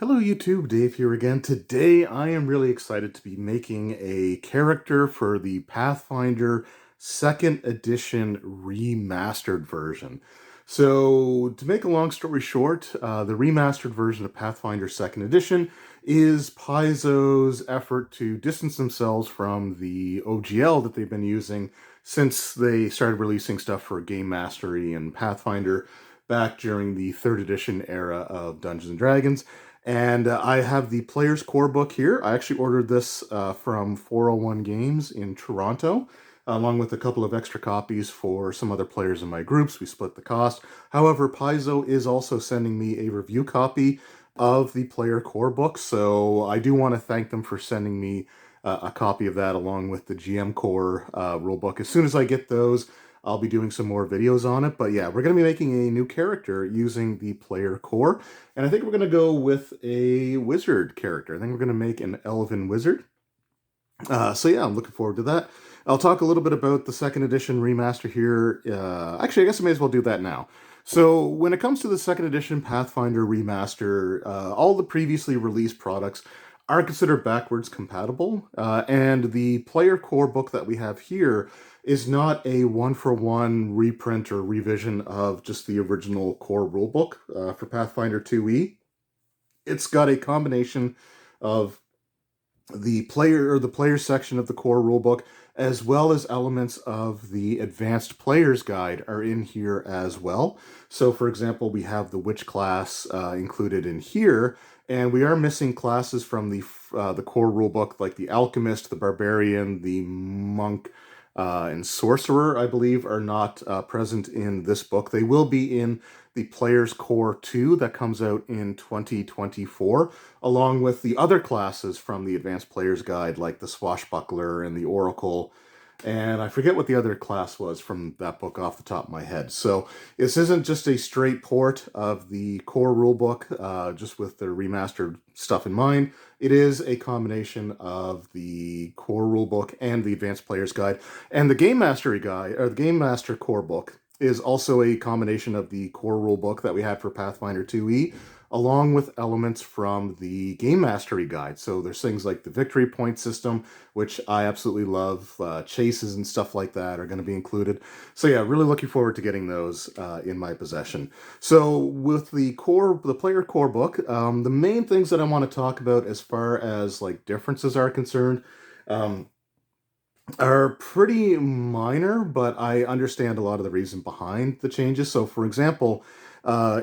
Hello YouTube, Dave here again. Today I am really excited to be making a character for the Pathfinder 2nd Edition Remastered version. So to make a long story short, the remastered version of Pathfinder 2nd Edition is Paizo's effort to distance themselves from the OGL that they've been using since they started releasing stuff for Game Mastery and Pathfinder back during the 3rd edition era of Dungeons & Dragons. And I have the Player's Core book here. I actually ordered this from 401 Games in Toronto, along with a couple of extra copies for some other players in my groups. We split the cost. However, Paizo is also sending me a review copy of the Player Core book, so I do want to thank them for sending me a copy of that along with the GM Core rulebook. As soon as I get those, I'll be doing some more videos on it. But yeah, we're going to be making a new character using the Player Core. And I think we're going to go with a wizard character. I think we're going to make an elven wizard. So yeah, I'm looking forward to that. I'll talk a little bit about the 2nd edition remaster here. Actually, I guess I may as well do that now. So when it comes to the 2nd edition Pathfinder remaster, all the previously released products are considered backwards compatible, and the player core book that we have here is not a one-for-one reprint or revision of just the original core rulebook for Pathfinder 2e. It's got a combination of the player section of the core rulebook, as well as elements of the advanced player's guide are in here as well. So for example, we have the witch class included in here, and we are missing classes from the core rulebook, like the alchemist, the barbarian, the monk, and sorcerer, I believe, are not present in this book. They will be in the Player's Core 2 that comes out in 2024, along with the other classes from the Advanced Player's Guide, like the Swashbuckler and the Oracle, and I forget what the other class was from that book off the top of my head. So this isn't just a straight port of the core rulebook, just with the remastered stuff in mind. It is a combination of the core rulebook and the Advanced Player's Guide. And the Game Mastery Guide, or the Game Master core book, is also a combination of the core rulebook that we had for Pathfinder 2e, along with elements from the Game Mastery Guide. So there's things like the victory point system, which I absolutely love. Chases and stuff like that are going to be included. So yeah, really looking forward to getting those in my possession. So with the player core book, the main things that I want to talk about as far as like differences are concerned, um, are pretty minor, but I understand a lot of the reason behind the changes. So, for example,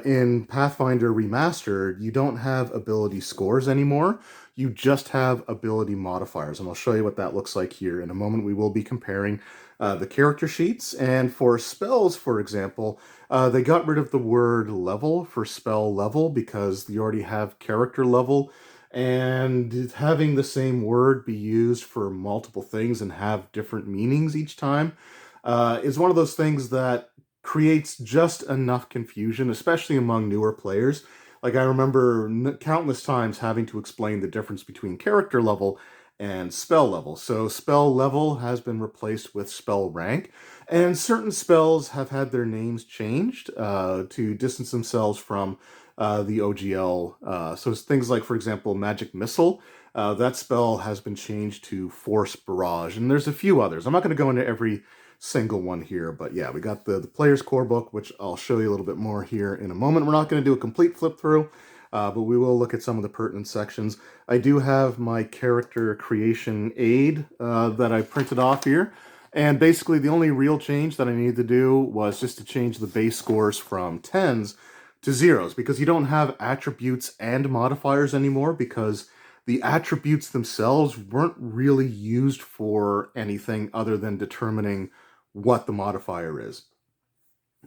in Pathfinder Remastered, you don't have ability scores anymore. You just have ability modifiers, and I'll show you what that looks like here in a moment. We will be comparing the character sheets, and for spells, for example, they got rid of the word level for spell level because you already have character level, and having the same word be used for multiple things and have different meanings each time is one of those things that creates just enough confusion, especially among newer players. Like I remember countless times having to explain the difference between character level and spell level. So spell level has been replaced with spell rank, and certain spells have had their names changed to distance themselves from the OGL. So it's things like, for example, Magic Missile. That spell has been changed to Force Barrage, and there's a few others. I'm not going to go into every single one here, but yeah, we got the Player's Core book, which I'll show you a little bit more here in a moment. We're not going to do a complete flip through, but we will look at some of the pertinent sections. I do have my character creation aid that I printed off here. And basically the only real change that I needed to do was just to change the base scores from 10s to 0s, because you don't have attributes and modifiers anymore, because the attributes themselves weren't really used for anything other than determining what the modifier is.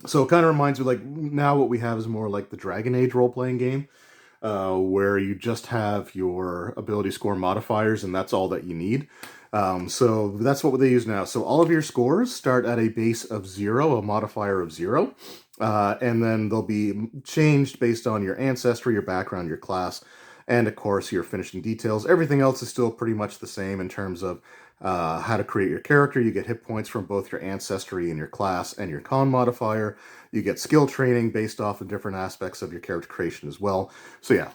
So it kind of reminds me, like, now what we have is more like the Dragon Age role-playing game, where you just have your ability score modifiers, and that's all that you need. So that's what they use now. So all of your scores start at a base of 0, a modifier of 0, and then they'll be changed based on your ancestry, your background, your class, and of course your finishing details. Everything else is still pretty much the same in terms of how to create your character. You get hit points from both your Ancestry and your class and your con modifier. You get skill training based off of different aspects of your character creation as well. So yeah,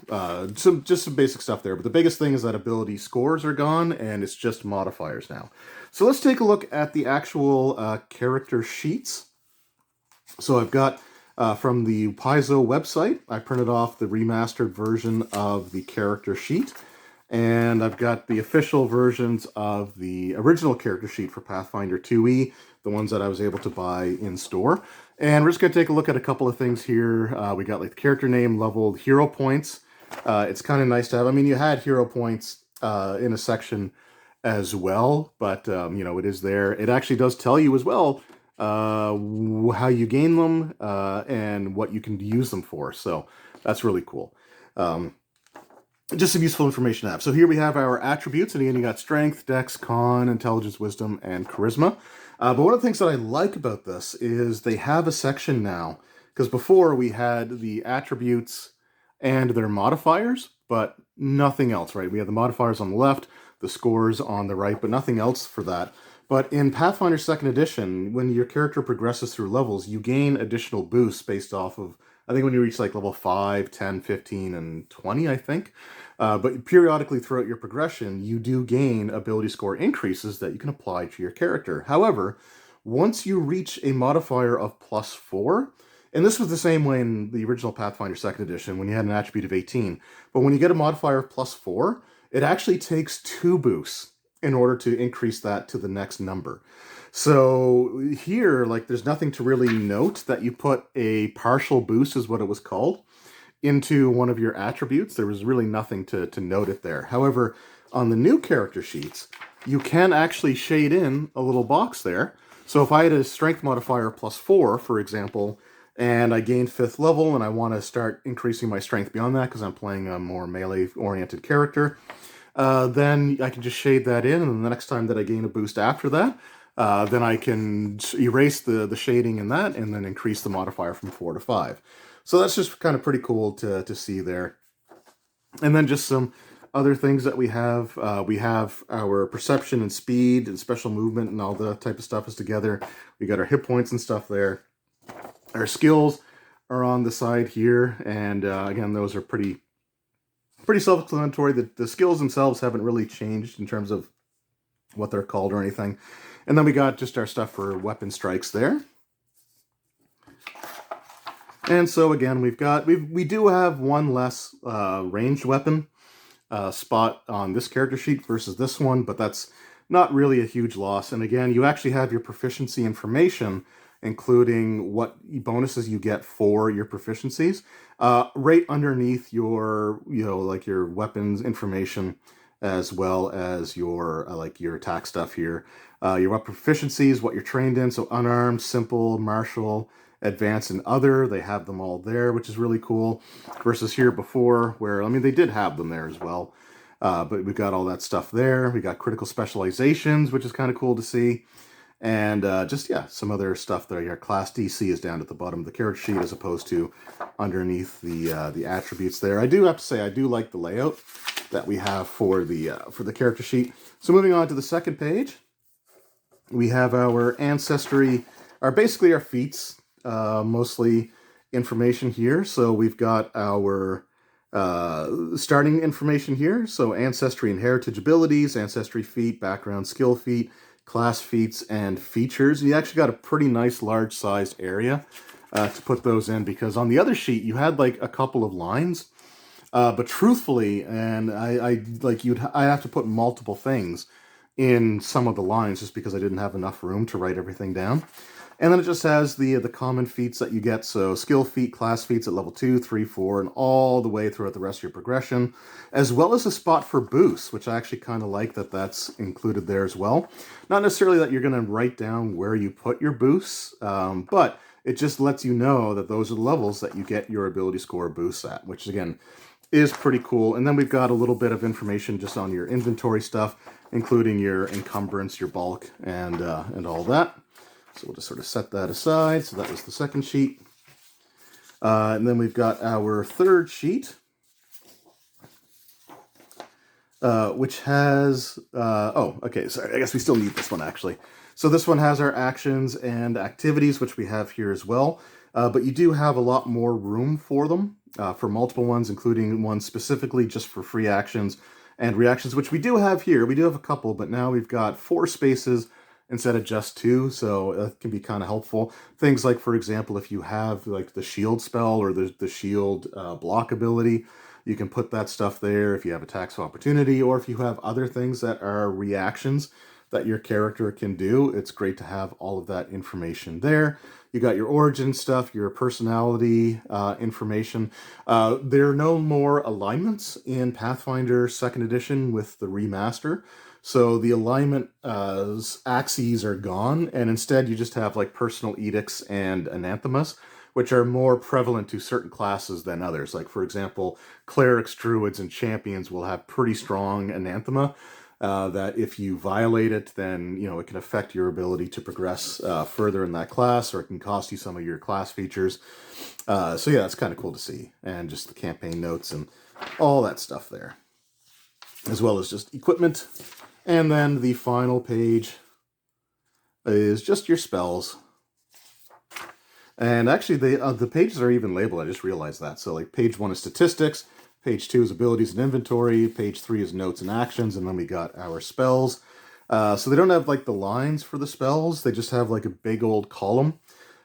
just some basic stuff there. But the biggest thing is that ability scores are gone, and it's just modifiers now. So let's take a look at the actual character sheets. So I've got from the Paizo website, I printed off the remastered version of the character sheet. And I've got the official versions of the original character sheet for Pathfinder 2e, the ones that I was able to buy in store. And we're just going to take a look at a couple of things here. We got like the character name, leveled, hero points. It's kind of nice to have. I mean, you had hero points in a section as well, but you know, it is there. It actually does tell you as well how you gain them and what you can use them for. So that's really cool. Just some useful information to have. So here we have our attributes, and again, you got strength, dex, con, intelligence, wisdom, and charisma. But one of the things that I like about this is they have a section now, because before we had the attributes and their modifiers, but nothing else, right? We had the modifiers on the left, the scores on the right, but nothing else for that. But in Pathfinder 2nd Edition, when your character progresses through levels, you gain additional boosts based off of, I think when you reach like level 5, 10, 15, and 20, I think. But periodically throughout your progression, you do gain ability score increases that you can apply to your character. However, once you reach a modifier of +4, and this was the same way in the original Pathfinder 2nd Edition when you had an attribute of 18, but when you get a modifier of +4, it actually takes 2 boosts in order to increase that to the next number. So here, like, there's nothing to really note that you put a partial boost, is what it was called, into one of your attributes. There was really nothing to note it there. However, on the new character sheets, you can actually shade in a little box there. So if I had a strength modifier +4, for example, and I gained 5th level and I want to start increasing my strength beyond that because I'm playing a more melee-oriented character, then I can just shade that in, and the next time that I gain a boost after that, then I can erase the shading in that and then increase the modifier from 4 to 5. So that's just kind of pretty cool to see there. And then just some other things that we have. We have our perception and speed and special movement and all the type of stuff is together. We got our hit points and stuff there. Our skills are on the side here. And again, those are pretty self-explanatory. The skills themselves haven't really changed in terms of what they're called or anything. And then we got just our stuff for weapon strikes there. And so again, we do have one less ranged weapon spot on this character sheet versus this one, but that's not really a huge loss. And again, you actually have your proficiency information, including what bonuses you get for your proficiencies, right underneath your, like your weapons information, as well as your like your attack stuff here. Your weapon proficiencies, what you're trained in, so unarmed, simple, martial, advanced, and other. They have them all there, which is really cool. Versus here before, where, I mean, they did have them there as well. But we've got all that stuff there. We got critical specializations, which is kind of cool to see. And just, yeah, some other stuff there. Your class DC is down at the bottom of the character sheet as opposed to underneath the attributes there. I do have to say, I do like the layout that we have for the character sheet. So moving on to the second page, we have our Ancestry, basically our feats, mostly information here. So we've got our starting information here. So Ancestry and heritage abilities, Ancestry feat, background skill feat, class feats, and features. You actually got a pretty nice large-sized area to put those in, because on the other sheet you had like a couple of lines. But truthfully, and I have to put multiple things in some of the lines just because I didn't have enough room to write everything down. And then it just has the common feats that you get. So skill feat, class feats at level 2, 3, 4, and all the way throughout the rest of your progression, as well as a spot for boosts, which I actually kind of like that that's included there as well. Not necessarily that you're going to write down where you put your boosts, but it just lets you know that those are the levels that you get your ability score boosts at, which again is pretty cool. And then we've got a little bit of information just on your inventory stuff, including your encumbrance, your bulk, and all that. So we'll just sort of set that aside. So that was the second sheet. And then we've got our third sheet. which has, oh, okay, sorry, I guess we still need this one actually. So this one has our actions and activities, which we have here as well. But you do have a lot more room for them, for multiple ones, including one specifically just for free actions and reactions, which we do have here. We do have a couple, but now we've got 4 spaces instead of just 2, so that can be kind of helpful. Things like, for example, if you have like the shield spell or the shield block ability, you can put that stuff there if you have attacks of opportunity, or if you have other things that are reactions that your character can do. It's great to have all of that information there. You got your origin stuff, your personality information. There are no more alignments in Pathfinder 2nd Edition with the remaster. So the alignment axes are gone, and instead you just have like personal edicts and anathemas, which are more prevalent to certain classes than others. Like, for example, clerics, druids, and champions will have pretty strong anathema that if you violate it, then, you know, it can affect your ability to progress further in that class, or it can cost you some of your class features. So yeah, that's kind of cool to see. And just the campaign notes and all that stuff there, as well as just equipment. And then the final page is just your spells. And actually, the pages are even labeled. I just realized that. So like page 1 is statistics, page 2 is abilities and inventory, page 3 is notes and actions, and then we got our spells. So they don't have like the lines for the spells. They just have like a big old column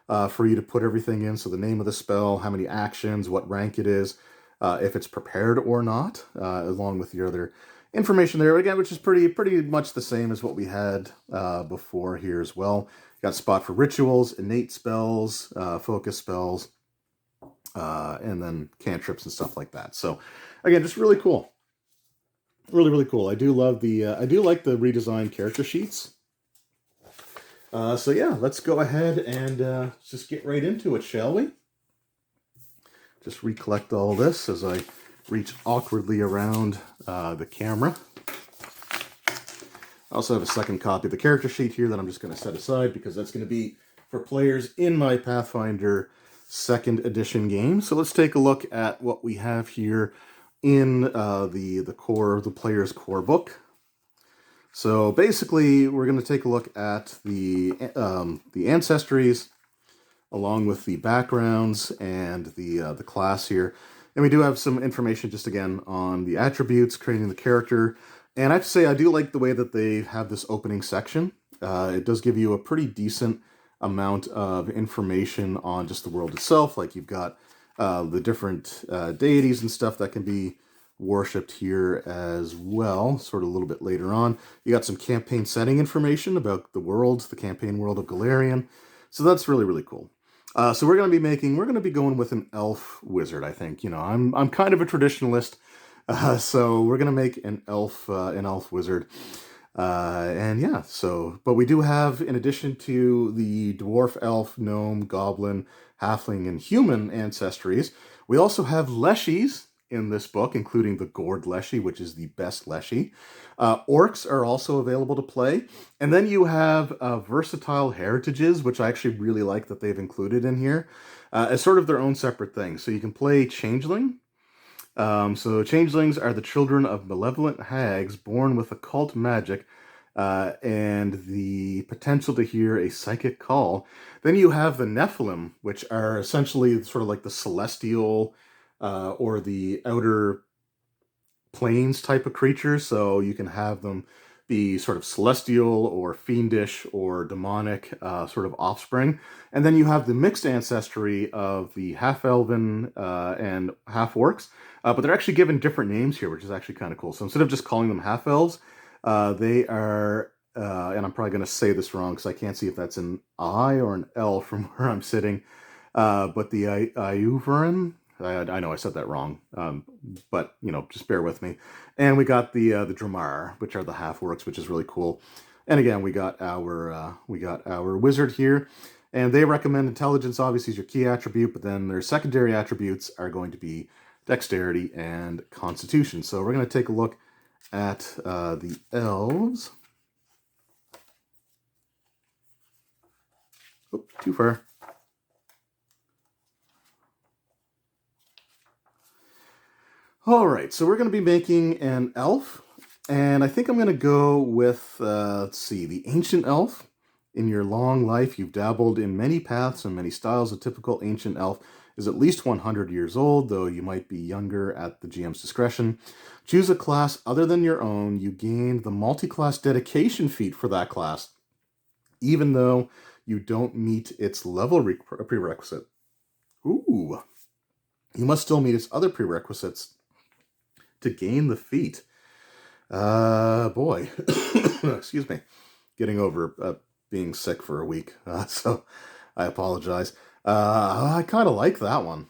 for you to put everything in. So the name of the spell, how many actions, what rank it is, if it's prepared or not, along with your other information there, again, which is pretty much the same as what we had before here as well. Got a spot for rituals, innate spells, focus spells, and then cantrips and stuff like that. So again, just really cool. Really cool. I do love the, I do like the redesigned character sheets. So yeah, let's go ahead and just get right into it, shall we? Just recollect all this as I reach awkwardly around the camera. I also have a second copy of the character sheet here that I'm just going to set aside because that's going to be for players in my Pathfinder 2nd Edition game. So let's take a look at what we have here in the player's core book. So basically, we're going to take a look at the ancestries, along with the backgrounds and the class here. And we do have some information just again on the attributes, creating the character. And I have to say, I do like the way that they have this opening section. It does give you a pretty decent amount of information on just the world itself. Like you've got the different deities and stuff that can be worshipped here as well, sort of a little bit later on. You got some campaign setting information about the world, the campaign world of Golarion. So that's really cool. So we're going to be going with an elf wizard, I think. You know, I'm kind of a traditionalist, so we're going to make an elf wizard. And yeah, so, but we do have, in addition to the dwarf, elf, gnome, goblin, halfling, and human ancestries, we also have leshies in this book, including the gourd leshy, which is the best leshy. Orcs are also available to play. And then you have versatile heritages, which I actually really like that they've included in here, as sort of their own separate thing. So you can play changeling. So changelings are the children of malevolent hags born with occult magic and the potential to hear a psychic call. Then you have the Nephilim, which are essentially sort of like the celestial or the outer planes type of creatures. So you can have them be sort of celestial or fiendish or demonic sort of offspring. And then you have the mixed ancestry of the half-elven and half-orcs. But they're actually given different names here, which is actually kind of cool. So instead of just calling them half-elves, they are, and I'm probably going to say this wrong because I can't see if that's an I or an L from where I'm sitting, but the Iuverin, I know I said that wrong, but, you know, just bear with me. And we got the Dramar, which are the half-orcs, which is really cool. And again, we got our wizard here. And they recommend intelligence, obviously, is your key attribute, but then their secondary attributes are going to be dexterity and constitution. So we're going to take a look at the elves. Oh, too far. All right, so we're going to be making an elf. And I think I'm going to go with, let's see, the Ancient Elf. In your long life, you've dabbled in many paths and many styles. A typical Ancient Elf is at least 100 years old, though you might be younger at the GM's discretion. Choose a class other than your own. You gain the multi-class dedication feat for that class, even though you don't meet its level prerequisite. Ooh. You must still meet its other prerequisites to gain the feat. Boy. Excuse me. Getting over being sick for a week, so I apologize. I kind of like that one.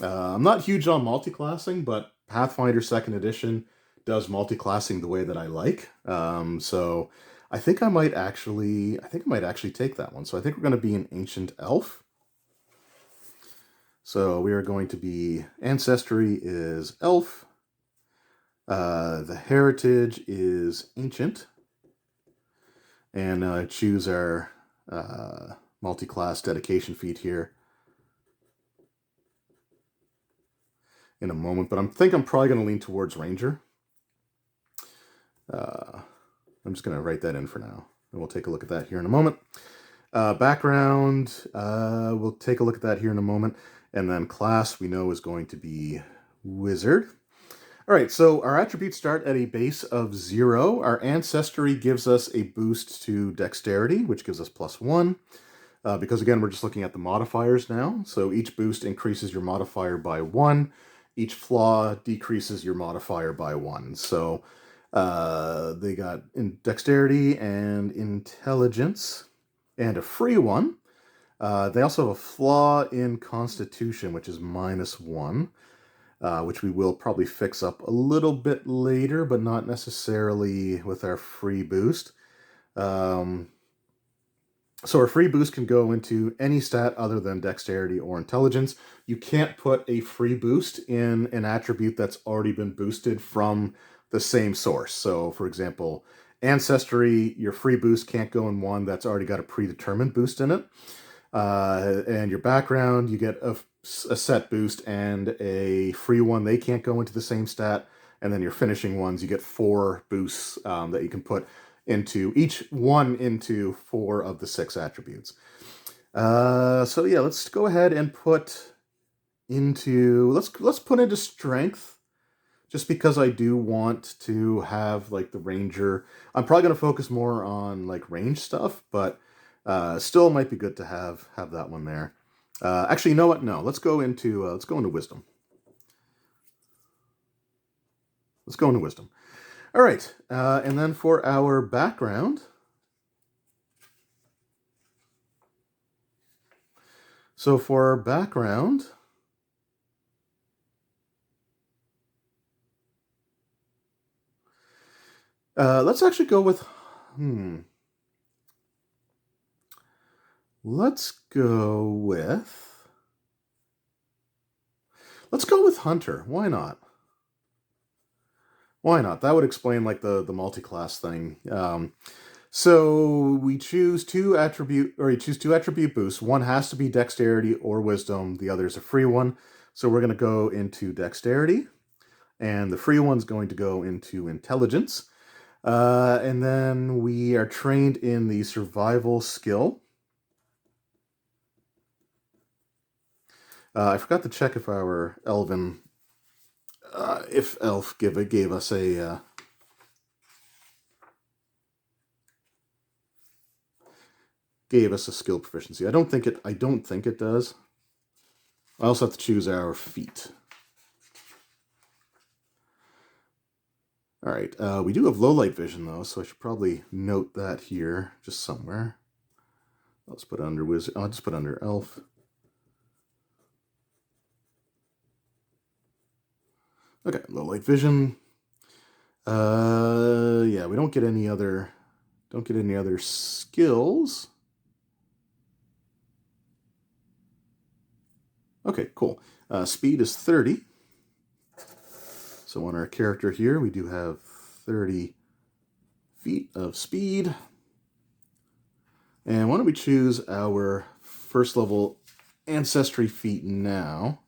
I'm not huge on multi-classing, but Pathfinder 2nd Edition does multi-classing the way that I like. So I think I might actually take that one. So I think we're going to be an Ancient Elf. So we are going to be, Ancestry is Elf. The Heritage is Ancient. And choose our multi-class dedication feat here in a moment. But I think I'm probably going to lean towards Ranger. I'm just going to write that in for now. And we'll take a look at that here in a moment. Background, we'll take a look at that here in a moment. And then class, we know, is going to be Wizard. All right, so our attributes start at a base of 0. Our Ancestry gives us a boost to Dexterity, which gives us +1. Because again, we're just looking at the modifiers now. So each boost increases your modifier by 1. Each flaw decreases your modifier by 1. So they got in Dexterity and Intelligence and a free one. They also have a flaw in Constitution, which is -1. Which we will probably fix up a little bit later, but not necessarily with our free boost. So our free boost can go into any stat other than Dexterity or Intelligence. You can't put a free boost in an attribute that's already been boosted from the same source. So, for example, Ancestry, your free boost can't go in one that's already got a predetermined boost in it. And your background, you get a set boost and a free one. They can't go into the same stat. And then your finishing ones, you get 4 boosts that you can put into each one into 4 of the 6 attributes. So yeah, let's go ahead and put into let's put into strength, just because I do want to have like the ranger. I'm probably going to focus more on like range stuff, but still might be good to have that one there. Actually, you know what? No, let's go into wisdom. Let's go into wisdom. All right, and then for our background, so for our background, let's actually go with let's go with Hunter. Why not? Why not? That would explain like the multi-class thing. So we choose two attribute boosts. One has to be Dexterity or Wisdom. The other is a free one. So we're going to go into Dexterity, and the free one's going to go into Intelligence. And then we are trained in the Survival skill. I forgot to check if our Elven, if Elf gave us a skill proficiency. I don't think it does. I also have to choose our feat. All right, we do have low light vision though, so I should probably note that here just somewhere. Let's put it under wizard. I'll just put it under elf. Okay, low light vision. Yeah, we don't get any other skills. Okay, cool. Speed is 30. So on our character here, we do have 30 feet of speed. And why don't we choose our first level Ancestry feat now?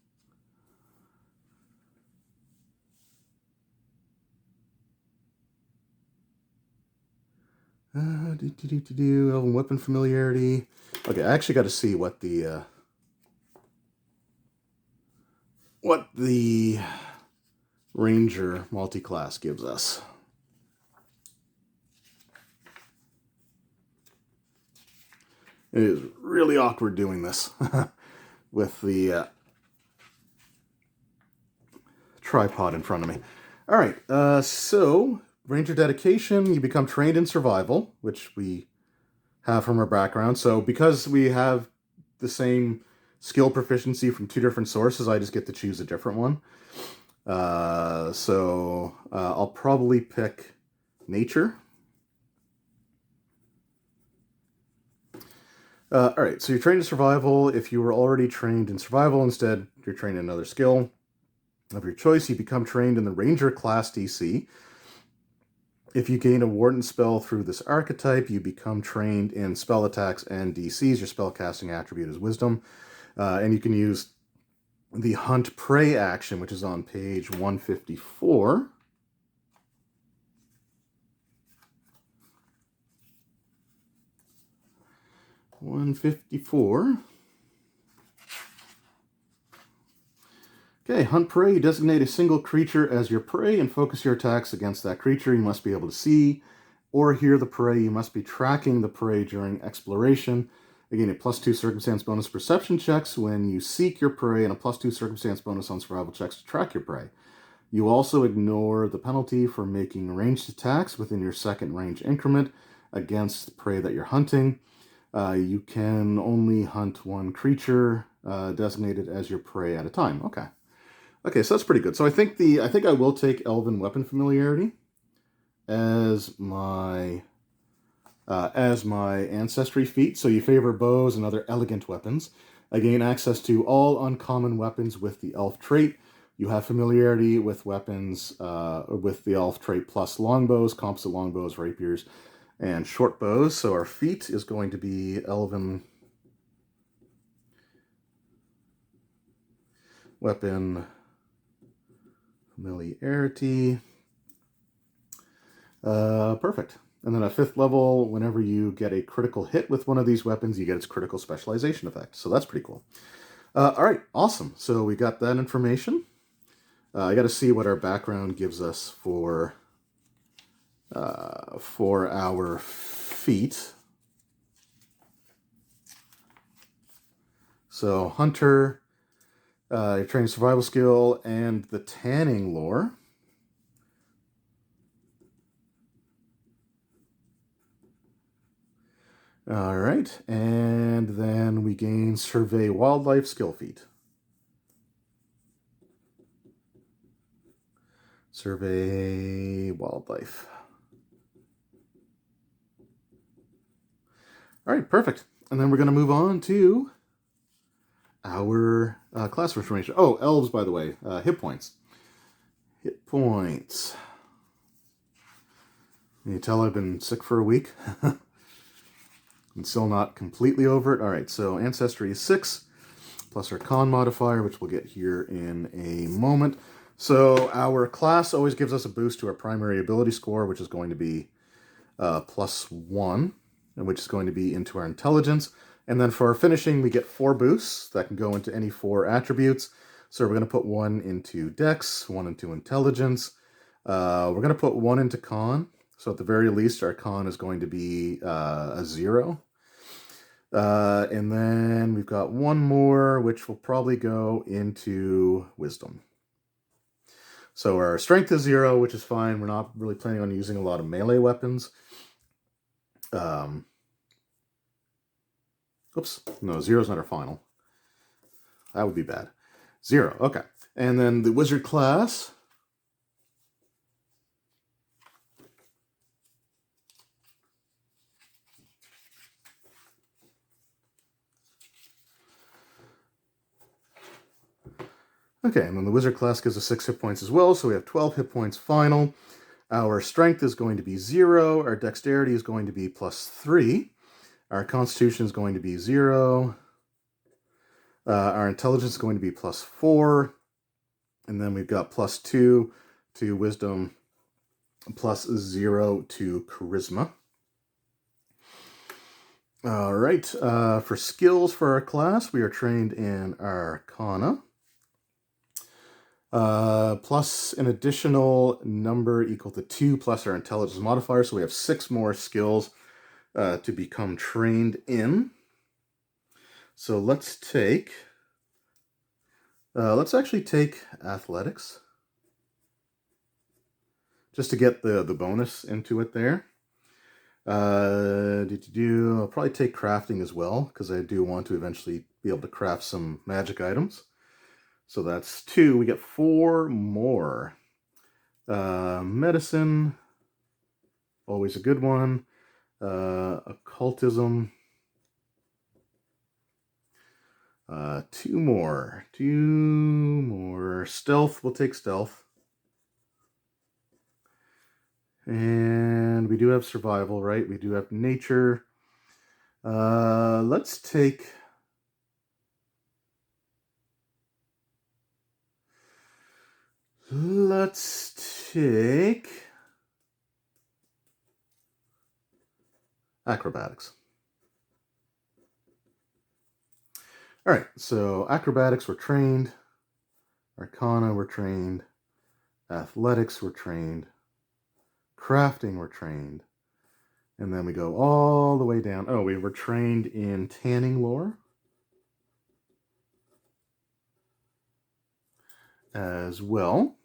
Elven weapon familiarity. Okay, I actually got to see what the Ranger multi-class gives us. It is really awkward doing this with the tripod in front of me. All right, so Ranger dedication, you become trained in survival, which we have from our background. So because we have the same skill proficiency from two different sources, I just get to choose a different one. I'll probably pick nature. All right, so you're trained in survival. If you were already trained in survival, instead you're trained in another skill of your choice, you become trained in the Ranger class DC. If you gain a Warden spell through this archetype, you become trained in spell attacks and DCs. Your spellcasting attribute is Wisdom. And you can use the Hunt Prey action, which is on page 154. Okay, Hunt Prey. You designate a single creature as your prey and focus your attacks against that creature. You must be able to see or hear the prey. You must be tracking the prey during exploration. Again, a +2 circumstance bonus perception checks when you seek your prey, and a +2 circumstance bonus on survival checks to track your prey. You also ignore the penalty for making ranged attacks within your second range increment against the prey that you're hunting. You can only hunt one creature designated as your prey at a time. Okay, so that's pretty good. So I think I will take Elven Weapon Familiarity as my Ancestry feat. So you favor bows and other elegant weapons. I gain access to all uncommon weapons with the elf trait. You have familiarity with weapons with the elf trait plus longbows, composite longbows, rapiers, and short bows. So our feat is going to be Elven Weapon Familiarity. Perfect. And then at 5th level, whenever you get a critical hit with one of these weapons, you get its critical specialization effect. So that's pretty cool. All right, awesome. So we got that information. I got to see what our background gives us for our feat. So Hunter, your training survival skill, and the tanning lore. All right, and then we gain Survey Wildlife skill feat. Survey Wildlife. All right, perfect. And then we're going to move on to our class transformation. Oh, elves, by the way. Hit points. Hit points. Can you tell I've been sick for a week? I'm still not completely over it. All right, so Ancestry is 6, plus our con modifier, which we'll get here in a moment. So our class always gives us a boost to our primary ability score, which is going to be +1, which is going to be into our intelligence. And then for our finishing, we get 4 boosts that can go into any 4 attributes. So we're going to put 1 into Dex, 1 into Intelligence. We're going to put 1 into Con. So at the very least, our Con is going to be a 0. And then we've got 1 more, which will probably go into Wisdom. So our Strength is 0, which is fine. We're not really planning on using a lot of melee weapons. Oops, no, 0 is not our final. That would be bad. 0, okay. And then the wizard class. Okay, and then the wizard class gives us 6 hit points as well, so we have 12 hit points final. Our strength is going to be 0. Our dexterity is going to be +3. Our constitution is going to be 0. Our intelligence is going to be +4. And then we've got +2 to wisdom, +0 to charisma. All right, for skills for our class, we are trained in Arcana. Plus an additional number equal to 2 plus our intelligence modifier. So we have 6 more skills to become trained in. So let's actually take athletics, just to get the bonus into it there. I'll probably take crafting as well, because I do want to eventually be able to craft some magic items. So that's 2. We get 4 more. Medicine, always a good one. Occultism. 2 more. 2 more. Stealth, we'll take stealth. And we do have survival, right? We do have nature. Let's take... acrobatics. All right, so acrobatics we're trained, Arcana we're trained, athletics we're trained, crafting we're trained, and then we go all the way down. Oh, we were trained in tanning lore as well.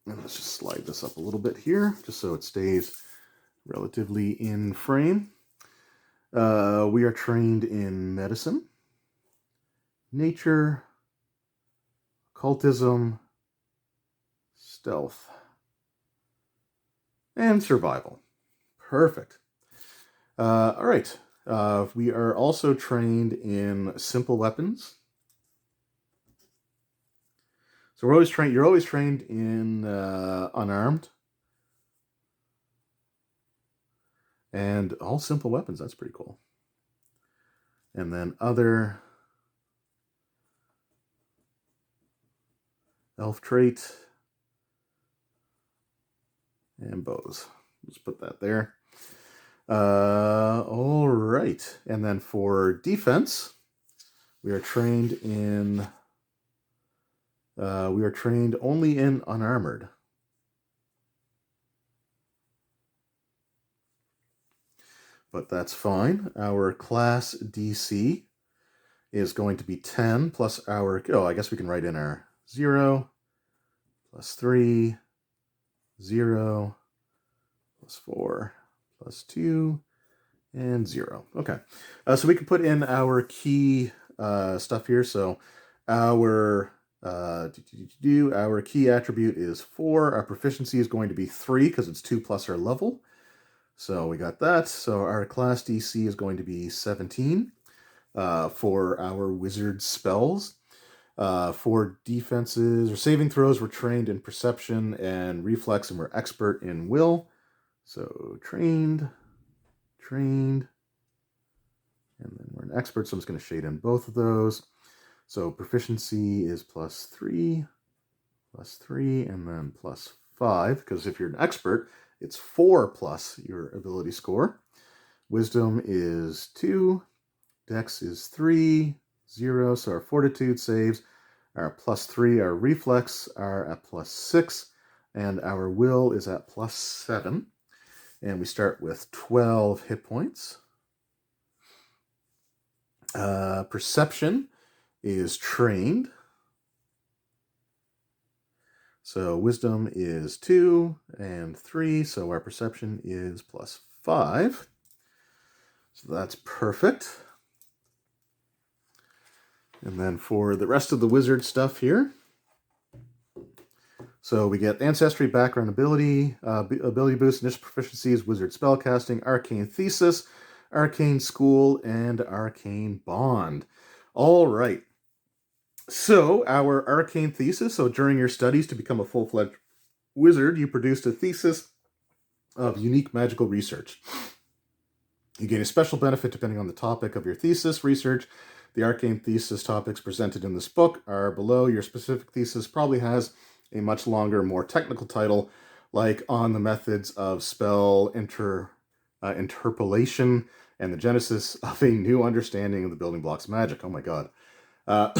And let's just slide this up a little bit here, just so it stays relatively in frame. We are trained in medicine, nature, occultism, stealth, and survival. Perfect. All right. We are also trained in simple weapons. So we're always trained. You're always trained in unarmed and all simple weapons. That's pretty cool. And then other elf trait and bows. Let's put that there. All right. And then for defense, we are trained in... we are trained only in unarmored. But that's fine. Our class DC is going to be 10 plus our... Oh, I guess we can write in our 0 plus 3, 0 plus 4 plus 2, and 0. Okay. So we can put in our key stuff here. So our... our key attribute is 4. Our proficiency is going to be 3 because it's 2 plus our level. So we got that. So our class DC is going to be 17 for our wizard spells. For defenses or saving throws, we're trained in perception and reflex, and we're expert in will. So trained, and then we're an expert, so I'm just going to shade in both of those. So proficiency is plus 3, and then plus 5, because if you're an expert, it's 4 plus your ability score. Wisdom is 2, Dex is 3, 0, so our fortitude saves are plus 3, our reflex are at plus 6, and our will is at plus 7. And we start with 12 hit points. Perception is trained. So wisdom is 2 and 3, so our perception is plus 5. So that's perfect. And then for the rest of the wizard stuff here, so we get Ancestry, background ability, ability boost, initial proficiencies, wizard spellcasting, arcane thesis, arcane school, and arcane bond. All right. So our arcane thesis, so during your studies to become a full-fledged wizard, you produced a thesis of unique magical research. You gain a special benefit depending on the topic of your thesis research. The arcane thesis topics presented in this book are below. Your specific thesis probably has a much longer, more technical title, like on the methods of spell interpolation and the genesis of a new understanding of the building blocks of magic. Oh my god. All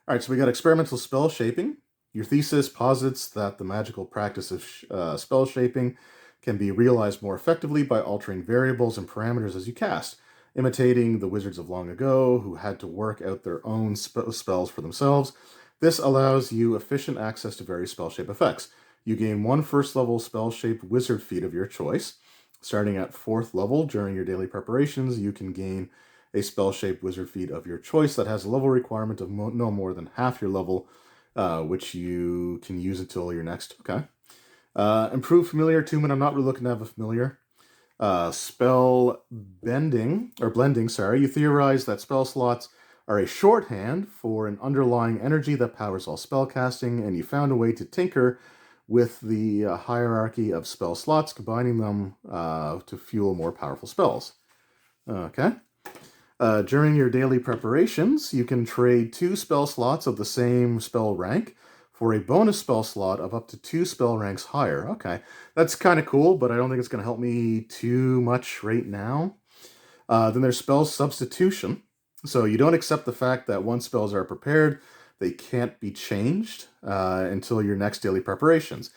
right, so we got experimental spell shaping. Your thesis posits that the magical practice of spell shaping can be realized more effectively by altering variables and parameters as you cast, imitating the wizards of long ago who had to work out their own spells for themselves. This allows you efficient access to various spell shape effects. You gain one first level spell shaped wizard feat of your choice. Starting at 4th level during your daily preparations, you can gain a spell-shaped wizard feat of your choice that has a level requirement of no more than half your level, which you can use until your next. Okay. Improved familiar attunement. I'm not really looking to have a familiar. Spell bending, or blending, sorry. You theorize that spell slots are a shorthand for an underlying energy that powers all spell casting, and you found a way to tinker with the hierarchy of spell slots, combining them to fuel more powerful spells. Okay. During your daily preparations, you can trade 2 spell slots of the same spell rank for a bonus spell slot of up to 2 spell ranks higher. Okay, that's kind of cool, but I don't think it's going to help me too much right now. Then there's spell substitution. So you don't accept the fact that once spells are prepared, they can't be changed until your next daily preparations.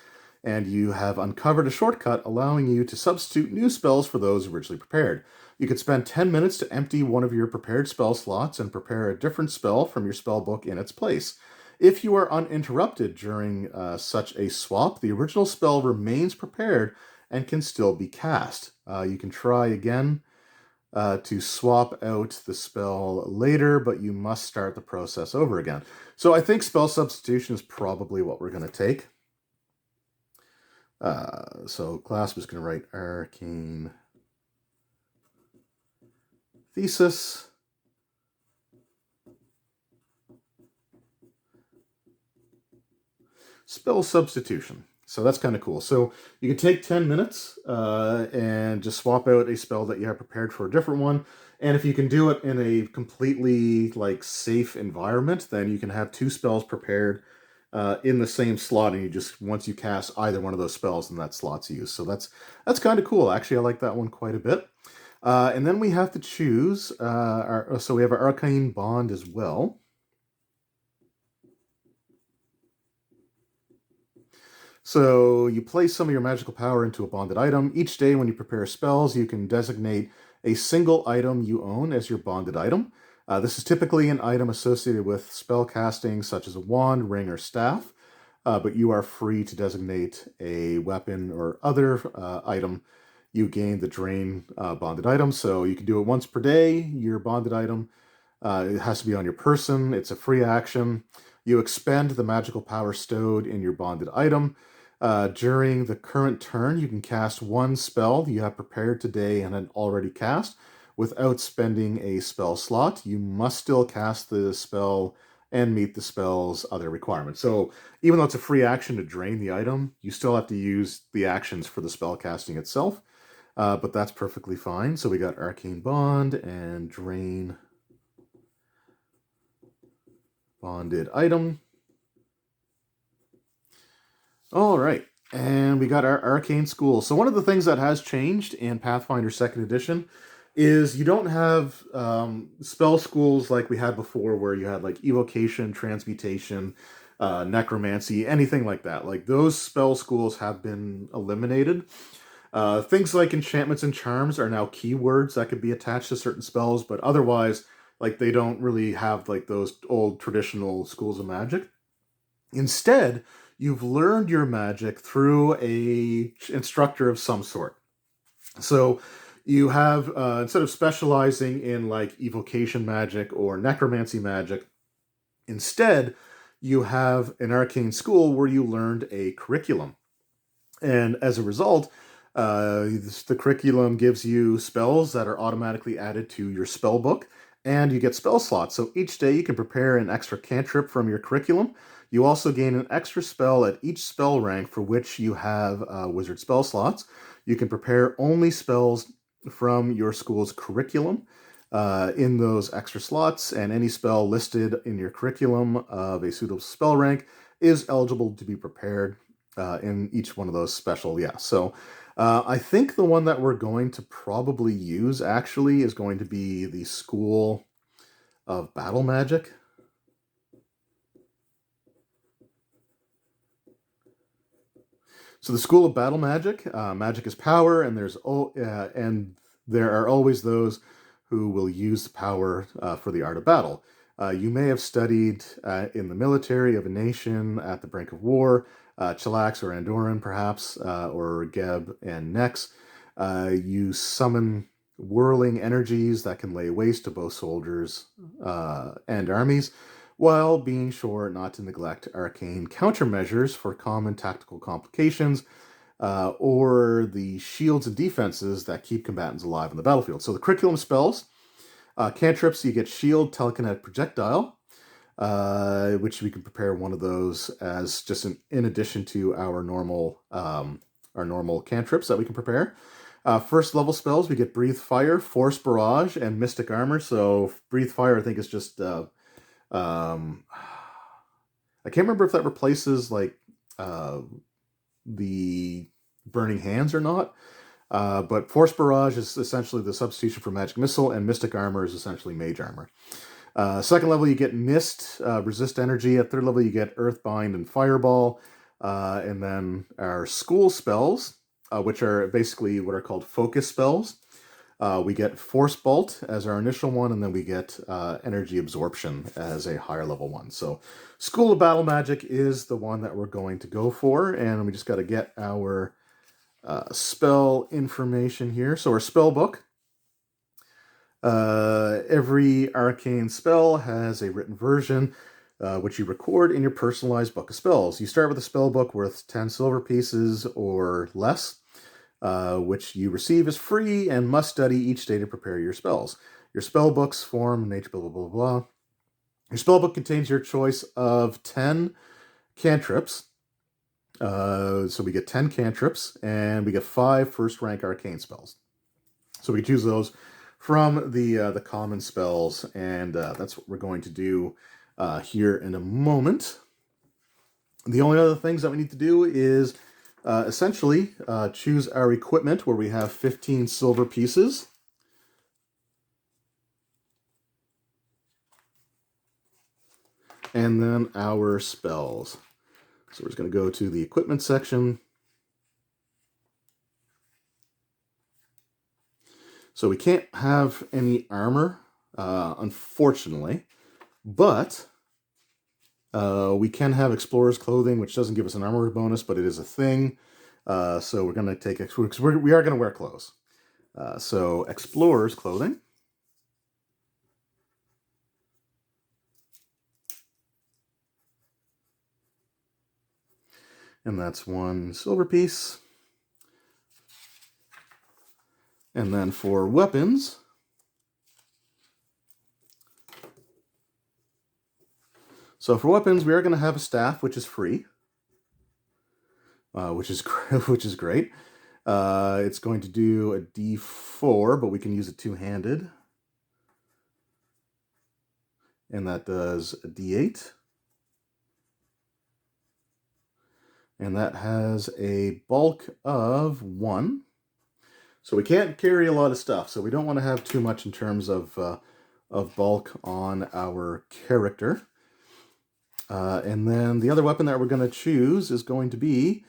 And you have uncovered a shortcut allowing you to substitute new spells for those originally prepared. You could spend 10 minutes to empty one of your prepared spell slots and prepare a different spell from your spell book in its place. If you are uninterrupted during such a swap, the original spell remains prepared and can still be cast. You can try again to swap out the spell later, but you must start the process over again. So I think spell substitution is probably what we're going to take. So class was going to write arcane thesis. Spell substitution. So that's kind of cool. So you can take 10 minutes and just swap out a spell that you have prepared for a different one. And if you can do it in a completely safe environment, then you can have 2 spells prepared in the same slot, and you just once you cast either one of those spells, then that slot's used. So that's kind of cool. Actually, I like that one quite a bit. And then we have to choose. So we have our arcane bond as well. So you place some of your magical power into a bonded item. Each day when you prepare spells, you can designate a single item you own as your bonded item. This is typically an item associated with spell casting, such as a wand, ring, or staff, but you are free to designate a weapon or other item. You gain the drain bonded item, so you can do it once per day. Your bonded item, it has to be on your person. It's a free action. You expend the magical power stowed in your bonded item. During the current turn, you can cast 1 spell you have prepared today and had already cast without spending a spell slot. You must still cast the spell and meet the spell's other requirements. So even though it's a free action to drain the item, you still have to use the actions for the spell casting itself. But that's perfectly fine. So we got Arcane Bond and Drain Bonded Item. All right, and we got our Arcane School. So one of the things that has changed in Pathfinder 2nd Edition is you don't have spell schools like we had before, where you had evocation, transmutation, necromancy, anything like that. Those spell schools have been eliminated. Things like enchantments and charms are now keywords that could be attached to certain spells, but otherwise, they don't really have those old traditional schools of magic. Instead, you've learned your magic through a instructor of some sort. So you have, instead of specializing in evocation magic or necromancy magic, instead you have an arcane school where you learned a curriculum. And as a result, the curriculum gives you spells that are automatically added to your spell book, and you get spell slots. So each day you can prepare an extra cantrip from your curriculum. You also gain an extra spell at each spell rank for which you have wizard spell slots. You can prepare only spells from your school's curriculum in those extra slots, and any spell listed in your curriculum of a suitable spell rank is eligible to be prepared. in each one of those special, yeah. So I think the one that we're going to probably use actually is going to be the School of Battle Magic. So the School of Battle Magic, magic is power, and there are always those who will use the power for the art of battle. You may have studied in the military of a nation at the brink of war, Chilax or Andoran perhaps, or Geb and Nex. You summon whirling energies that can lay waste to both soldiers and armies, while being sure not to neglect arcane countermeasures for common tactical complications, or the shields and defenses that keep combatants alive on the battlefield. So the curriculum spells, cantrips, you get shield, telekinetic projectile, which we can prepare one of those as just in addition to our normal cantrips that we can prepare. First level spells, we get Breathe Fire, Force Barrage, and Mystic Armor. So Breathe Fire, I think, is just I can't remember if that replaces like the Burning Hands or not. But Force Barrage is essentially the substitution for Magic Missile, and Mystic Armor is essentially Mage Armor. Second level, you get Mist, Resist Energy. At third level, you get Earthbind and Fireball. And then our school spells, which are basically what are called focus spells. We get Force Bolt as our initial one, and then we get Energy Absorption as a higher level one. So School of Battle Magic is the one that we're going to go for, and we just got to get our spell information here. So our spell book. Every arcane spell has a written version, which you record in your personalized book of spells. You start with a spell book worth 10 silver pieces or less, which you receive as free and must study each day to prepare your spells. Your spell books form nature, blah, blah, blah, blah. Your spell book contains your choice of 10 cantrips. So we get 10 cantrips, and we get 5 first-rank arcane spells. So we choose those from the common spells, and that's what we're going to do here in a moment. The only other things that we need to do is essentially choose our equipment, where we have 15 silver pieces. And then our spells. So we're just going to go to the equipment section. So we can't have any armor, unfortunately, but we can have Explorer's Clothing, which doesn't give us an armor bonus, but it is a thing. So we're going to take it, because we are going to wear clothes. So Explorer's Clothing. And that's 1 silver piece. And then for weapons, so for weapons, we are going to have a staff, which is free, which is great. It's going to do a D4, but we can use it two-handed, and that does a D8. And that has a bulk of 1. So we can't carry a lot of stuff, so we don't want to have too much in terms of bulk on our character. And then the other weapon that we're going to choose is going to be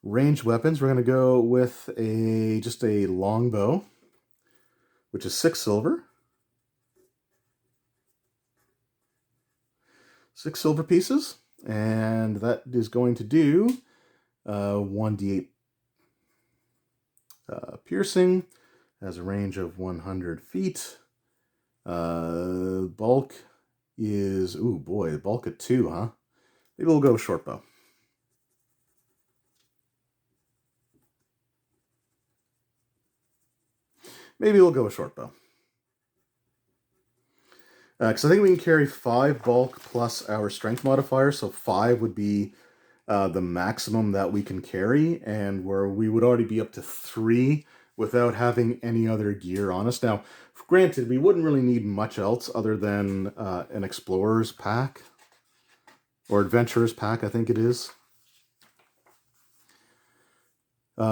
ranged weapons. We're going to go with just a longbow, which is 6 silver. 6 silver pieces, and that is going to do 1d8 piercing, has a range of 100 feet. Bulk is, ooh boy, bulk of 2, huh? Maybe we'll go short bow. Maybe we'll go with short bow. Because I think we can carry 5 bulk plus our strength modifier, so 5 would be the maximum that we can carry, and where we would already be up to 3 without having any other gear on us. Now, granted, we wouldn't really need much else other than an explorer's pack, or adventurer's pack, I think it is.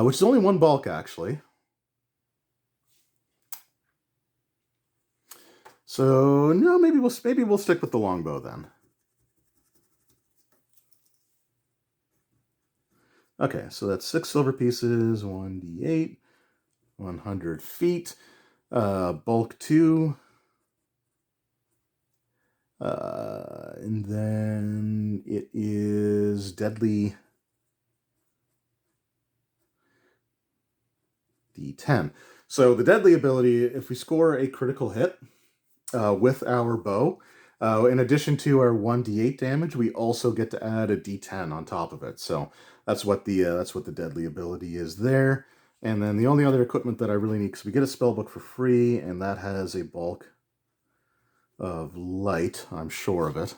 which is only one bulk, actually. So, no, maybe we'll stick with the longbow then. Okay, so that's 6 silver pieces, 1d8, 100 feet, bulk 2, and then it is deadly d10. So the deadly ability, if we score a critical hit with our bow, in addition to our 1d8 damage, we also get to add a d10 on top of it. So that's what the deadly ability is there. And then the only other equipment that I really need, because we get a spellbook for free, and that has a bulk of light, I'm sure of it.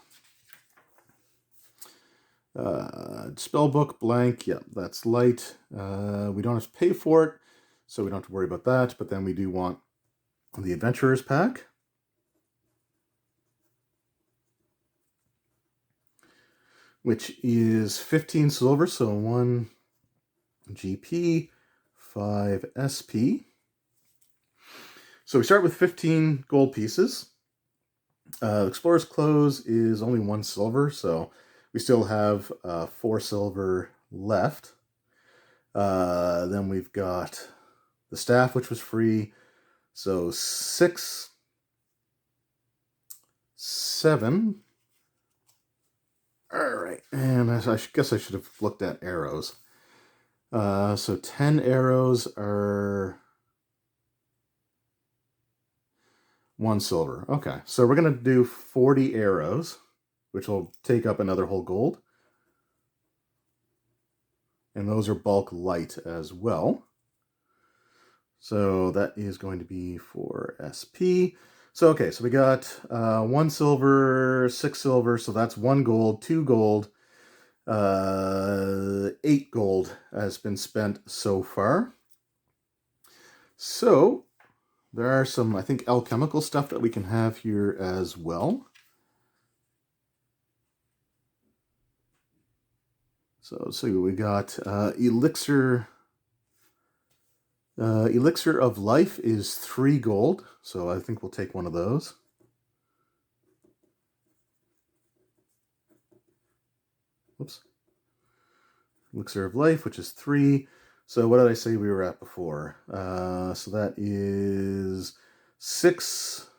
Spellbook blank, yeah, that's light. We don't have to pay for it, so we don't have to worry about that. But then we do want the Adventurer's Pack, which is 15 silver, so 1 GP, 5 SP. So we start with 15 gold pieces. Explorer's Clothes is only 1 silver, so we still have 4 silver left. Then we've got the staff, which was free, so 6, 7. All right, and I guess I should have looked at arrows. So 10 arrows are 1 silver. Okay, so we're going to do 40 arrows, which will take up another whole gold. And those are bulk light as well. So that is going to be for SP. So, okay, so we got 1 silver, 6 silver, so that's 1 gold, 2 gold, 8 gold has been spent so far. So there are some, I think, alchemical stuff that we can have here as well. So see what we got. Elixir of Life is 3 gold, so I think we'll take one of those. Whoops. Elixir of Life, which is 3. So what did I say we were at before? So that is 6,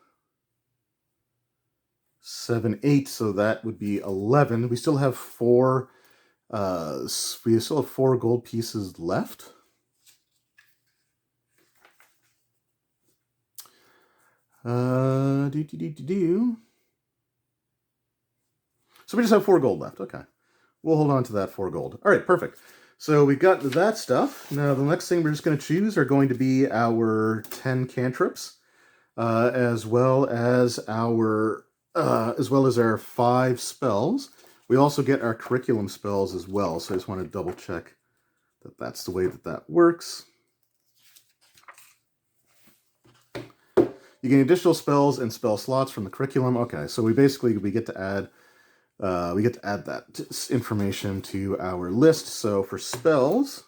7, 8. So that would be 11. We still have 4. We still have 4 gold pieces left. So we just have 4 gold left. Okay. We'll hold on to that 4 gold. All right, perfect. So we've got that stuff. Now the next thing we're just going to choose are going to be our 10 cantrips, as well as our 5 spells. We also get our curriculum spells as well. So I just want to double check that that's the way that that works. You gain additional spells and spell slots from the curriculum. Okay, so we get to add that information to our list. So for spells,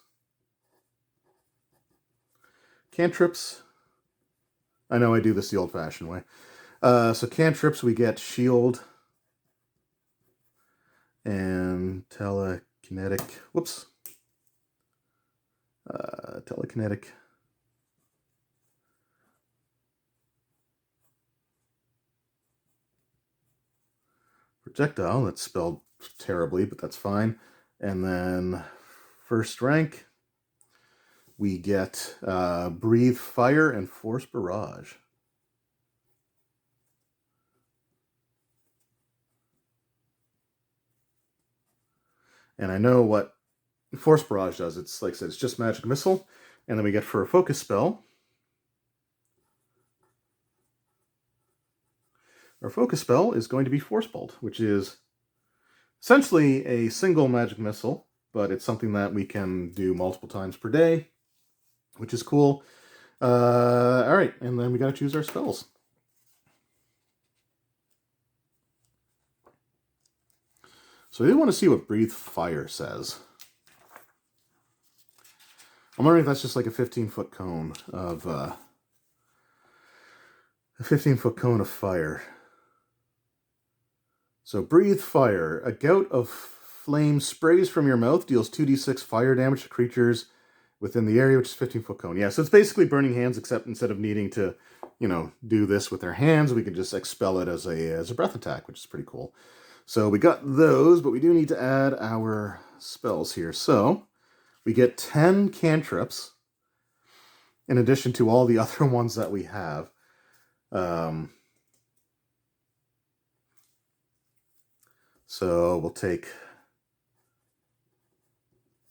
cantrips, I know I do this the old-fashioned way. So cantrips, we get shield and telekinetic. Whoops. Telekinetic. Projectile, that's spelled terribly, but that's fine. And then first rank, we get Breathe Fire and Force Barrage. And I know what Force Barrage does. It's like I said, it's just Magic Missile. And then we get for a focus spell. Our focus spell is going to be Force Bolt, which is essentially a single Magic Missile, but it's something that we can do multiple times per day, which is cool. All right, and then we got to choose our spells. So I do want to see what Breathe Fire says. I'm wondering if that's just like a 15-foot cone of a 15-foot cone of fire. So breathe fire. A gout of flame sprays from your mouth, deals 2d6 fire damage to creatures within the area, which is 15-foot cone. Yeah, so it's basically burning hands, except instead of needing to, do this with their hands, we can just expel it as a breath attack, which is pretty cool. So we got those, but we do need to add our spells here. So we get 10 cantrips in addition to all the other ones that we have. So we'll take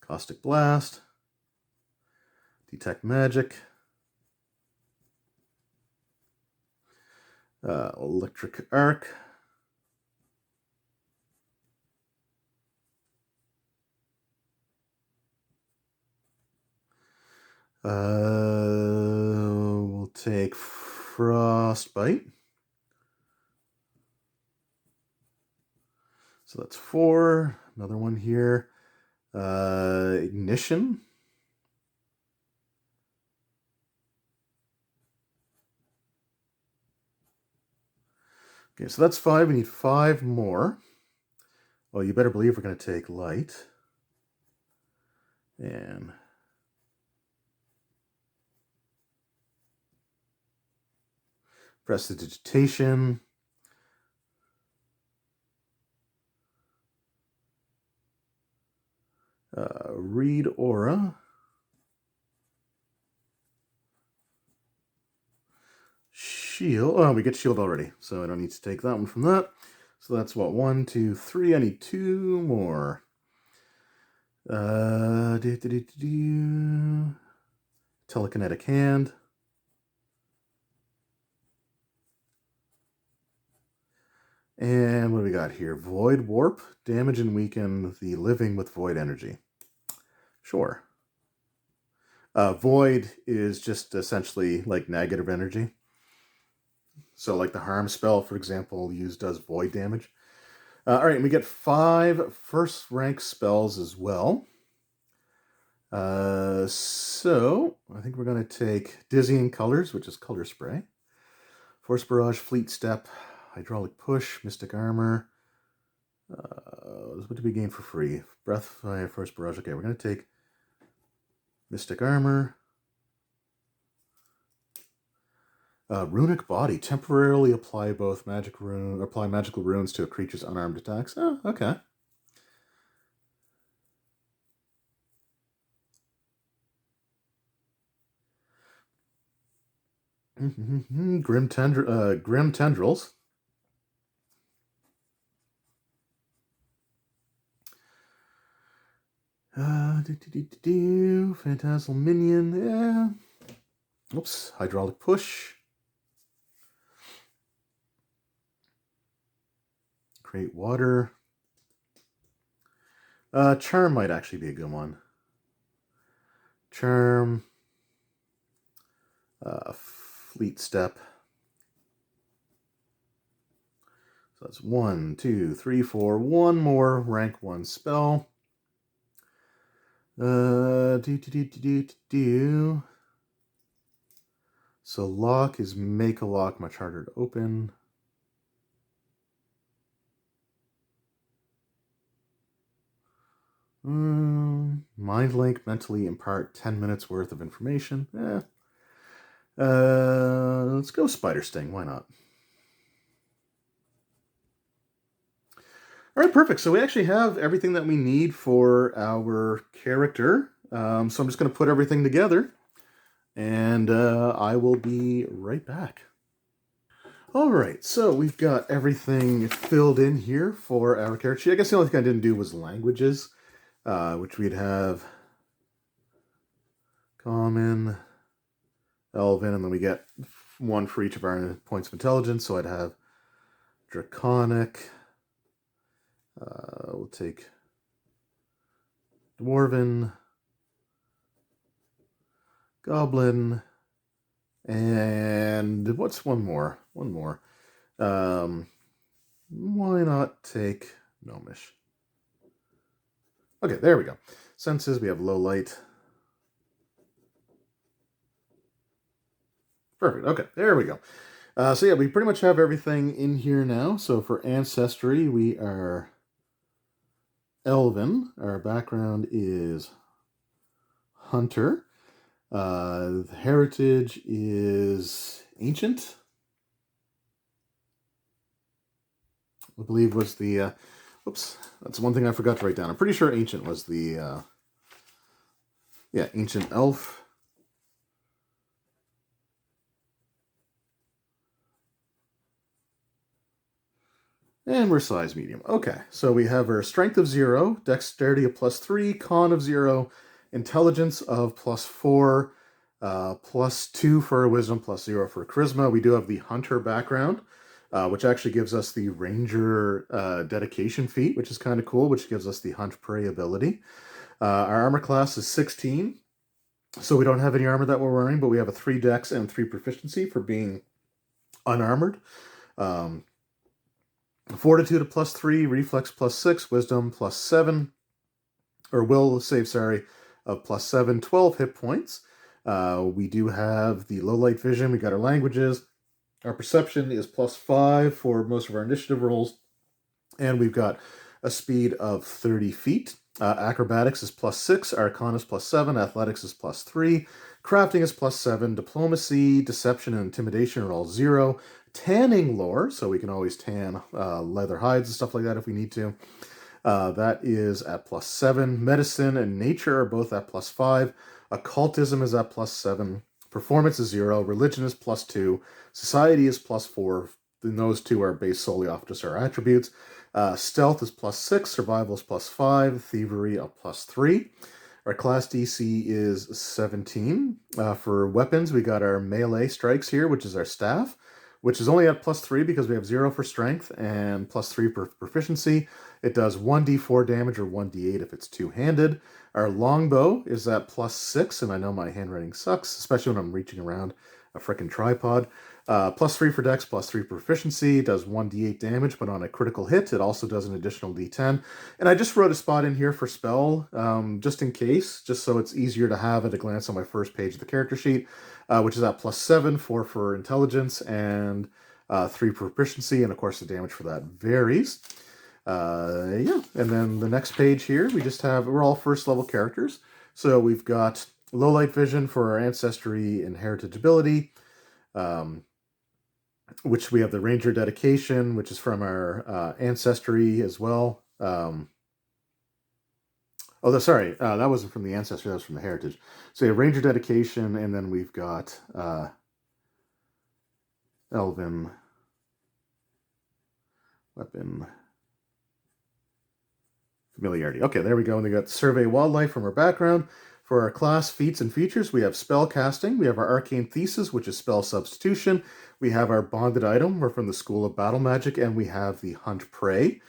Caustic Blast, Detect Magic, Electric Arc, we'll take Frostbite. So that's 4. Another one here. Ignition. Okay, so that's 5. We need 5 more. Well, you better believe we're going to take Light. And Prestidigitation. Read Aura. Shield. Oh, we get shield already, so I don't need to take that one from that. So that's what, 1, 2, 3. I need 2 more. Telekinetic Hand. And what do we got here? Void Warp. Damage and weaken the living with void energy. Sure. Void is just essentially like negative energy. So like the harm spell, for example, does void damage. All right, and we get 5 first rank spells as well. So I think we're going to take Dizzying Colors, which is Color Spray. Force Barrage, Fleet Step, Hydraulic Push, Mystic Armor. What did we gain for free? Breath, Fire, Force Barrage. Okay, we're going to take Mystic Armor. Runic Body. Temporarily apply magical runes to a creature's unarmed attacks. Oh, okay. Grim Tendrils. Phantasmal Minion. Yeah. Oops. Hydraulic Push. Create Water. Charm might actually be a good one. Charm. Fleet Step. So that's 1, 2, 3, 4. One more rank 1 spell. So lock is make a lock much harder to open. Mind link, mentally impart 10 minutes worth of information. Let's go Spider Sting. Why not? All right, perfect. So we actually have everything that we need for our character. So I'm just going to put everything together, and I will be right back. All right, so we've got everything filled in here for our character. I guess the only thing I didn't do was languages, which we'd have Common, Elven, and then we get 1 for each of our points of intelligence. So I'd have Draconic. We'll take Dwarven, Goblin, and what's one more? One more. Why not take Gnomish? Okay, there we go. Senses, we have low light. Perfect. Okay, there we go. So yeah, we pretty much have everything in here now. So for Ancestry, we are Elven. Our background is Hunter. The heritage is Ancient. I believe was the... oops, that's one thing I forgot to write down. I'm pretty sure Ancient was the... yeah, Ancient Elf. And we're size medium. Okay, so we have our strength of 0, dexterity of +3, con of 0, intelligence of +4, +2 for our wisdom, +0 for charisma. We do have the hunter background, which actually gives us the ranger dedication feat, which is kind of cool, which gives us the hunt prey ability. Our armor class is 16, so we don't have any armor that we're wearing, but we have a 3 dex and 3 proficiency for being unarmored. Fortitude of +3, reflex +6, wisdom +7, or will save, sorry, of +7, 12 hit points. We do have the low light vision. We got our languages. Our perception is +5 for most of our initiative rolls. And we've got a speed of 30 feet. Acrobatics is +6, Arcana is +7, Athletics is +3, Crafting is +7, Diplomacy, Deception, and Intimidation are all 0. Tanning lore, so we can always tan leather hides and stuff like that if we need to. That is at +7. Medicine and Nature are both at +5. Occultism is at +7. Performance is 0. Religion is +2. Society is +4. Then those two are based solely off just our attributes. Stealth is +6, survival is +5, thievery a +3. Our class DC is 17. For weapons, we got our melee strikes here, which is our staff, which is only at +3 because we have 0 for strength and +3 for proficiency. It does 1d4 damage or 1d8 if it's two-handed. Our longbow is at +6, and I know my handwriting sucks, especially when I'm reaching around a frickin' tripod. +3 for dex, +3 proficiency, does 1d8 damage, but on a critical hit, it also does an additional d10. And I just wrote a spot in here for spell, just in case, just so it's easier to have at a glance on my first page of the character sheet, which is at +7, 4 for intelligence, and 3 for proficiency, and of course the damage for that varies. Yeah, and then the next page here, we're all first level characters. So we've got low light vision for our ancestry and heritage ability, which we have the ranger dedication, which is from our ancestry as well. That wasn't from the ancestry, that was from the heritage. So we have ranger dedication, and then we've got elven weapon familiarity. Okay, there we go. And we got survey wildlife from our background. For our class feats and features, we have spell casting. We have our arcane thesis, which is spell substitution. We have our bonded item. We're from the School of Battle Magic, and we have the hunt prey.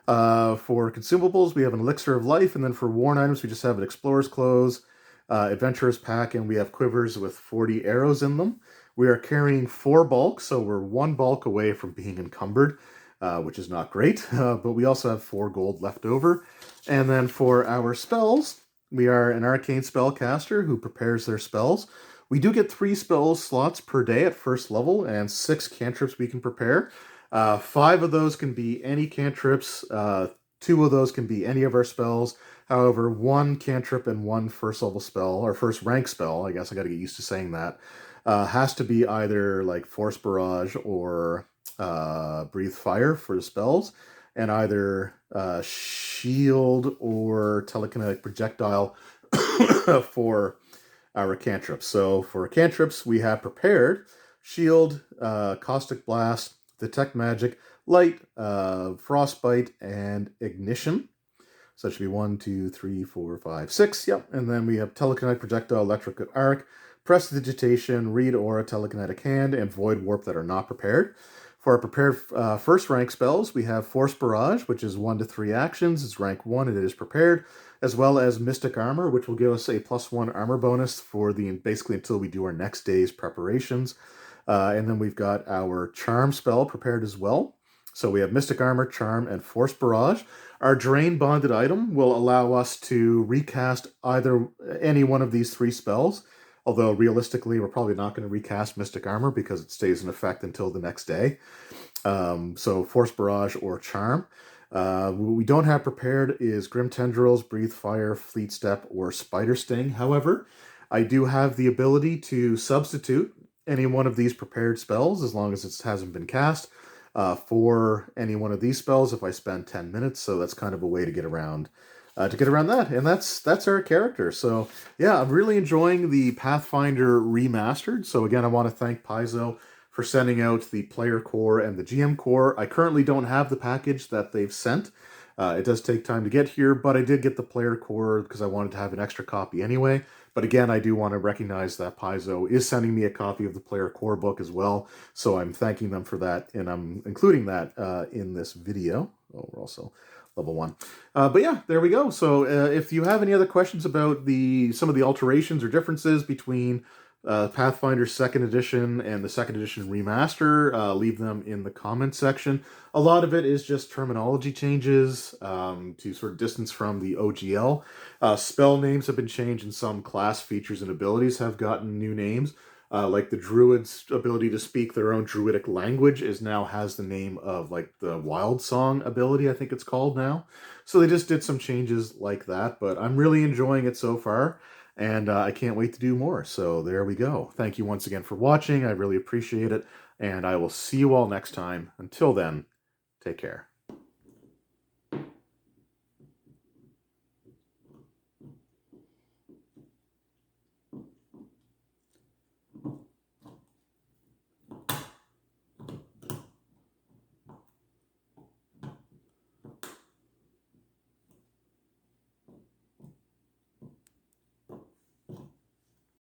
For consumables, we have an elixir of life, and then for worn items, we just have an explorer's clothes, adventurer's pack, and we have quivers with 40 arrows in them. We are carrying 4 bulk, so we're 1 bulk away from being encumbered, which is not great, but we also have 4 gold left over. And then for our spells, we are an arcane spellcaster who prepares their spells. We do get 3 spell slots per day at first level and 6 cantrips we can prepare. 5 of those can be any cantrips, 2 of those can be any of our spells. However, 1 cantrip and 1 first level spell, or first rank spell, I guess I gotta get used to saying that, has to be either like Force Barrage or Breathe Fire for the spells, and either Shield or Telekinetic Projectile for our cantrips. So for cantrips, we have prepared Shield, Caustic Blast, Detect Magic, Light, Frostbite, and Ignition. So that should be 1, 2, 3, 4, 5, 6. Yep. And then we have Telekinetic Projectile, Electric Arc, Prestidigitation, Read Aura, Telekinetic Hand, and Void Warp that are not prepared. For our prepared first rank spells, we have Force Barrage, which is 1 to 3 actions. It's rank 1 and it is prepared, as well as Mystic Armor, which will give us a +1 armor bonus for basically until we do our next day's preparations. And then we've got our Charm spell prepared as well. So we have Mystic Armor, Charm, and Force Barrage. Our Drain bonded item will allow us to recast any one of these 3 spells, although realistically, we're probably not going to recast Mystic Armor because it stays in effect until the next day. So Force Barrage or Charm. What we don't have prepared is Grim Tendrils, Breathe Fire, Fleet Step, or Spider Sting. However, I do have the ability to substitute any one of these prepared spells as long as it hasn't been cast for any one of these spells if I spend 10 minutes. So that's kind of a way to get around that. And that's our character. So yeah, I'm really enjoying the Pathfinder Remastered. So again, I want to thank Paizo for sending out the player core and the GM core. I currently don't have the package that they've sent. It does take time to get here, but I did get the player core because I wanted to have an extra copy anyway. But again, I do want to recognize that Paizo is sending me a copy of the player core book as well. So I'm thanking them for that, and I'm including that in this video. Oh, we're also level 1. But yeah, there we go. So if you have any other questions about some of the alterations or differences between Pathfinder 2nd Edition and the 2nd Edition Remaster, leave them in the comments section. A lot of it is just terminology changes to sort of distance from the OGL. Spell names have been changed, and some class features and abilities have gotten new names. Like the Druid's ability to speak their own Druidic language now has the name of like the Wild Song ability, I think it's called now. So they just did some changes like that, but I'm really enjoying it so far. And I can't wait to do more. So there we go. Thank you once again for watching. I really appreciate it. And I will see you all next time. Until then, take care.